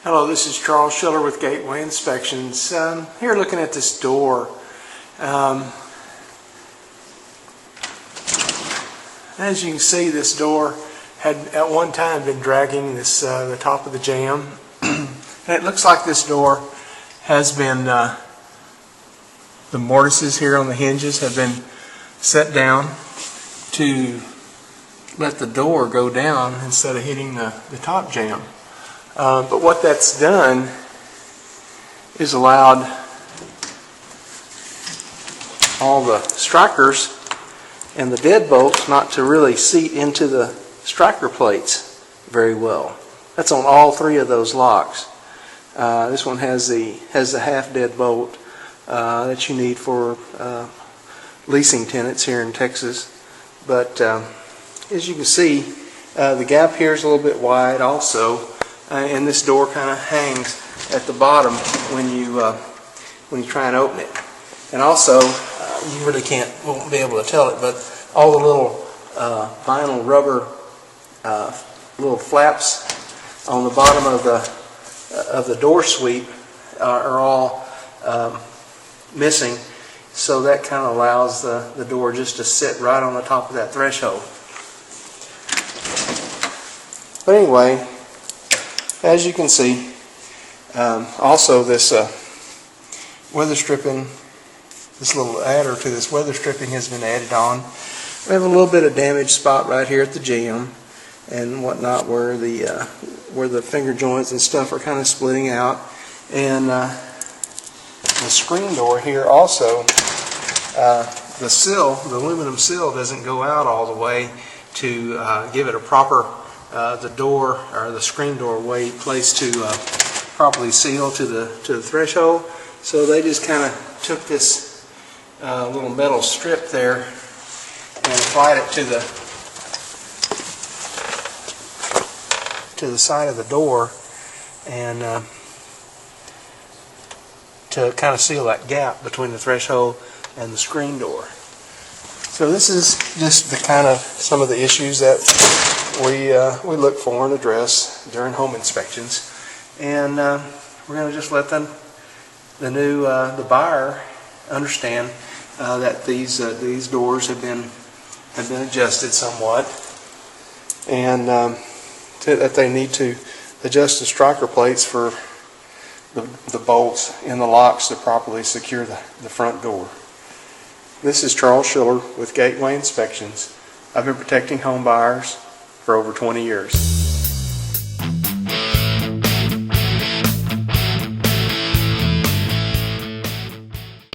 Hello, this is Charles Schiller with Gateway Inspections. Here looking at this door. As you can see, this door had at one time been dragging the top of the jamb. And it looks like this door has been, the mortises here on the hinges have been set down to let the door go down instead of hitting the top jamb. But what that's done is allowed all the strikers and the deadbolts not to really seat into the striker plates very well. That's on all three of those locks. This one has the half deadbolt that you need for leasing tenants here in Texas. But as you can see, the gap here is a little bit wide also. And this door kind of hangs at the bottom when you try and open it. And also, you really won't be able to tell it, but all the little vinyl rubber little flaps on the bottom of the door sweep are all missing. So that kind of allows the door just to sit right on the top of that threshold. But anyway, as you can see, also this weather stripping, this little adder to this weather stripping has been added on. We have a little bit of damage spot right here at the jamb and whatnot where the finger joints and stuff are kind of splitting out. And the screen door here also, the aluminum sill doesn't go out all the way to give it a proper the door or the screen door place to properly seal to the threshold. So they just kind of took this little metal strip there and applied it to the side of the door and to kind of seal that gap between the threshold and the screen door. So this is just the kind of some of the issues that we look for and address during home inspections, and we're going to just let the buyer understand that these doors have been adjusted somewhat, and that they need to adjust the striker plates for the bolts in the locks to properly secure the front door. This is Charles Schiller with Gateway Inspections. I've been protecting home buyers for over 20 years.